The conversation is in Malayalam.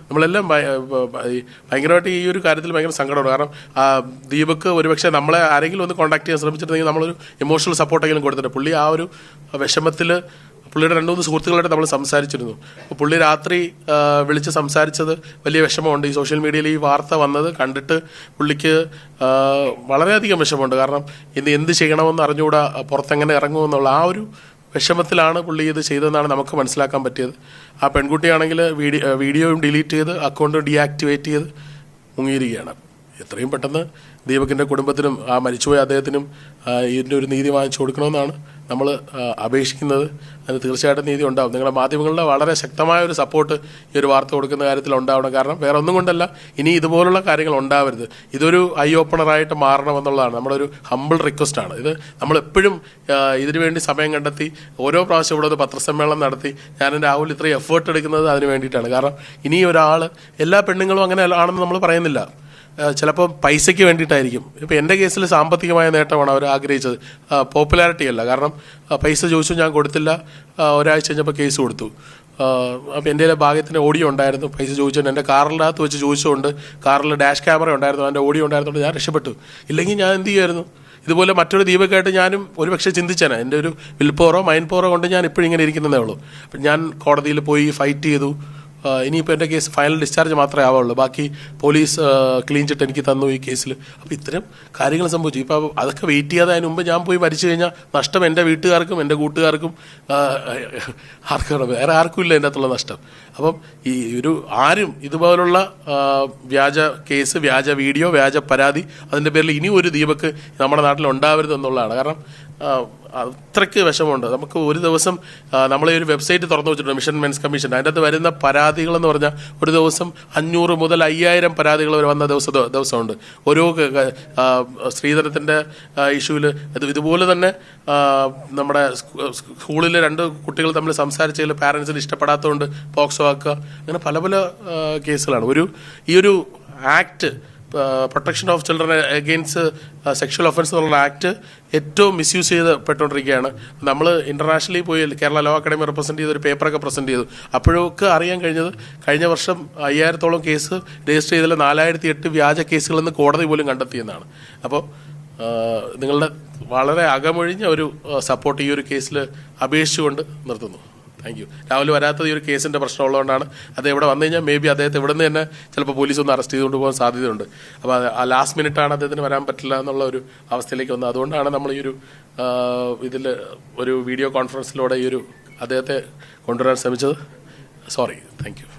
നമ്മളെല്ലാം ഭയങ്കരമായിട്ട് ഈ ഒരു കാര്യത്തിൽ ഭയങ്കര സങ്കടമാണ്. കാരണം ദീപക് ഒരുപക്ഷെ നമ്മളെ ആരെങ്കിലും ഒന്ന് കോൺടാക്ട് ചെയ്യാൻ ശ്രമിച്ചിട്ടുണ്ടെങ്കിൽ നമ്മളൊരു ഇമോഷണൽ സപ്പോർട്ടെങ്കിലും കൊടുത്തിട്ട് പുള്ളി ആ ഒരു വിഷമത്തിൽ പുള്ളിയുടെ 2-3 സുഹൃത്തുക്കളായിട്ട് നമ്മൾ സംസാരിച്ചിരുന്നു. അപ്പോൾ പുള്ളി രാത്രി വിളിച്ച് സംസാരിച്ചത് വലിയ വിഷമമുണ്ട്. ഈ സോഷ്യൽ മീഡിയയിൽ ഈ വാർത്ത വന്നത് കണ്ടിട്ട് പുള്ളിക്ക് വളരെയധികം വിഷമമുണ്ട്. കാരണം ഇന്ന് എന്ത് ചെയ്യണമെന്ന് അറിഞ്ഞുകൂടാ, പുറത്തെങ്ങനെ ഇറങ്ങുമെന്നുള്ള ആ ഒരു വിഷമത്തിലാണ് പുള്ളി ഇത് ചെയ്തതെന്നാണ് നമുക്ക് മനസ്സിലാക്കാൻ പറ്റിയത്. ആ പെൺകുട്ടിയാണെങ്കിൽ വീഡിയോയും ഡിലീറ്റ് ചെയ്ത് അക്കൗണ്ട് ഡീആക്ടിവേറ്റ് ചെയ്ത് മുങ്ങിയിരിക്കുകയാണ്. എത്രയും പെട്ടെന്ന് ദീപകിൻ്റെ കുടുംബത്തിനും ആ മരിച്ചുപോയ അദ്ദേഹത്തിനും ഇതിൻ്റെ ഒരു നീതി വാങ്ങിച്ചു കൊടുക്കണമെന്നാണ് നമ്മൾ അപേക്ഷിക്കുന്നത്. അതിന് തീർച്ചയായിട്ടും നീതി ഉണ്ടാവും. നിങ്ങളുടെ മാധ്യമങ്ങളുടെ വളരെ ശക്തമായ ഒരു സപ്പോർട്ട് ഈ ഒരു വാർത്ത കൊടുക്കുന്ന കാര്യത്തിൽ ഉണ്ടാവണം. കാരണം വേറെ ഒന്നും കൊണ്ടല്ല, ഇനി ഇതുപോലുള്ള കാര്യങ്ങൾ ഉണ്ടാവരുത്. ഇതൊരു ഐ ഓപ്പണറായിട്ട് മാറണമെന്നുള്ളതാണ് നമ്മുടെ ഒരു ഹമ്പിൾ റിക്വസ്റ്റാണ്. ഇത് നമ്മളെപ്പോഴും ഇതിനു വേണ്ടി സമയം കണ്ടെത്തി ഓരോ പ്രാവശ്യം ഇവിടെ ഒരു പത്രസമ്മേളനം നടത്തി ഞാൻ രാഹുൽ ഇത്രയും എഫേർട്ട് എടുക്കുന്നത് അതിന് വേണ്ടിയിട്ടാണ്. കാരണം ഇനി ഒരാൾ, എല്ലാ പെണ്ണുങ്ങളും അങ്ങനെ ആണെന്ന് നമ്മൾ പറയുന്നില്ല, ചിലപ്പോൾ പൈസയ്ക്ക് വേണ്ടിയിട്ടായിരിക്കും. ഇപ്പോൾ എൻ്റെ കേസിൽ സാമ്പത്തികമായ നേട്ടമാണ് അവർ ആഗ്രഹിച്ചത്, പോപ്പുലാരിറ്റി അല്ല. കാരണം പൈസ ചോദിച്ചു, ഞാൻ കൊടുത്തില്ല. ഒരാഴ്ച കഴിഞ്ഞപ്പോൾ കേസ് കൊടുത്തു. അപ്പോൾ എൻ്റെ ഭാഗ്യത്തിന് ഓഡിയോ ഉണ്ടായിരുന്നു. പൈസ ചോദിച്ചുകൊണ്ട് എൻ്റെ കാറിനകത്ത് വെച്ച് ചോദിച്ചുകൊണ്ട്, കാറിൽ ഡാഷ് ക്യാമറ ഉണ്ടായിരുന്നു, അതിൻ്റെ ഓഡിയോ ഉണ്ടായിരുന്നുകൊണ്ട് ഞാൻ രക്ഷപ്പെട്ടു. ഇല്ലെങ്കിൽ ഞാൻ എന്ത് ചെയ്യുമായിരുന്നു? ഇതുപോലെ മറ്റൊരു ദീപക്കായിട്ട് ഞാനും ഒരുപക്ഷെ ചിന്തിച്ചേനെ. എൻ്റെ ഒരു വിൽപ്പോറോ മൈൻഡ് പവറോ കൊണ്ട് ഞാൻ ഇപ്പോഴും ഇങ്ങനെ ഇരിക്കുന്നതേ ഉള്ളൂ. അപ്പം ഞാൻ കോടതിയിൽ പോയി ഫൈറ്റ് ചെയ്തു. ഇനിയിപ്പോൾ എൻ്റെ കേസ് ഫൈനൽ ഡിസ്ചാർജ് മാത്രമേ ആവുള്ളൂ. ബാക്കി പോലീസ് ക്ലീൻ ചിട്ട് എനിക്ക് തന്നു ഈ കേസിൽ. അപ്പോൾ ഇത്തരം കാര്യങ്ങൾ സംഭവിച്ചു. ഇപ്പോൾ അതൊക്കെ വെയിറ്റ് ചെയ്യാതെ അതിന് മുമ്പ് ഞാൻ പോയി മരിച്ചു കഴിഞ്ഞാൽ നഷ്ടം എൻ്റെ വീട്ടുകാർക്കും എൻ്റെ കൂട്ടുകാർക്കും ആർക്കാണ്, വേറെ ആർക്കും ഇല്ല എൻ്റെ അകത്തുള്ള നഷ്ടം. അപ്പം ഈ ഒരു ആരും ഇതുപോലുള്ള വ്യാജ കേസ്, വ്യാജ വീഡിയോ, വ്യാജ പരാതി, അതിൻ്റെ പേരിൽ ഇനി ഒരു ദീപക് നമ്മുടെ നാട്ടിൽ ഉണ്ടാവരുത് എന്നുള്ളതാണ്. കാരണം അത്രയ്ക്ക് വിഷമമുണ്ട്. നമുക്ക് ഒരു ദിവസം നമ്മളെ ഒരു വെബ്സൈറ്റ് തുറന്നു വെച്ചിട്ടുണ്ട്, മിഷൻ മെൻസ് കമ്മീഷൻ. അതിൻ്റെ അകത്ത് വരുന്ന പരാതികളെന്ന് പറഞ്ഞാൽ ഒരു ദിവസം 500 മുതൽ 5000 പരാതികൾ വന്ന ദിവസമുണ്ട്. ഓരോ സ്ത്രീധനത്തിൻ്റെ ഇഷ്യൂവിൽ ഇതുപോലെ തന്നെ നമ്മുടെ സ്കൂളിൽ 2 കുട്ടികൾ തമ്മിൽ സംസാരിച്ചതിൽ പാരൻസിന് ഇഷ്ടപ്പെടാത്തതുകൊണ്ട് പോക്സോ ആക്കുക, അങ്ങനെ പല പല കേസുകളാണ്. ഈ ഒരു act, protection of children against sexual offence എന്നുള്ള ആക്ട് ഏറ്റവും മിസ്യൂസ് ചെയ്യപ്പെട്ടുകൊണ്ടിരിക്കുകയാണ്. നമ്മൾ ഇൻ്റർനാഷണലി പോയി കേരള ലോ അക്കാഡമി റെപ്രസെൻറ്റ് ചെയ്തൊരു പേപ്പറൊക്കെ പ്രസൻറ്റ് ചെയ്തു. അപ്പോഴൊക്കെ അറിയാൻ കഴിഞ്ഞത് കഴിഞ്ഞ വർഷം 5000-ഓളം കേസ് രജിസ്റ്റർ ചെയ്തതിൽ 4008 വ്യാജ കേസുകളെന്ന് കോടതി പോലും കണ്ടെത്തിയെന്നാണ്. അപ്പോൾ നിങ്ങളുടെ വളരെ അകമൊഴിഞ്ഞ ഒരു സപ്പോർട്ട് ഈ ഒരു കേസിൽ അപേക്ഷിച്ചുകൊണ്ട് നിർത്തുന്നു. Thank you. രാഹുൽ വരാത്തത് ഈ ഒരു കേസിൻ്റെ പ്രശ്നമുള്ളതുകൊണ്ടാണ്. അത് ഇവിടെ വന്നു കഴിഞ്ഞാൽ മേ ബി അദ്ദേഹത്തെ ഇവിടെ നിന്ന് തന്നെ ചിലപ്പോൾ പോലീസ് ഒന്ന് അറസ്റ്റ് ചെയ്തുകൊണ്ട് പോകാൻ സാധ്യതയുണ്ട്. അപ്പോൾ ആ ലാസ്റ്റ് മിനിറ്റാണ് അദ്ദേഹത്തിന് വരാൻ പറ്റില്ല എന്നുള്ള ഒരു അവസ്ഥയിലേക്ക് വന്നത്. അതുകൊണ്ടാണ് നമ്മൾ ഈ ഒരു ഇതിൽ ഒരു വീഡിയോ കോൺഫറൻസിലൂടെ ഈ ഒരു അദ്ദേഹത്തെ കൊണ്ടുവരാൻ ശ്രമിച്ചത്. സോറി. Thank you.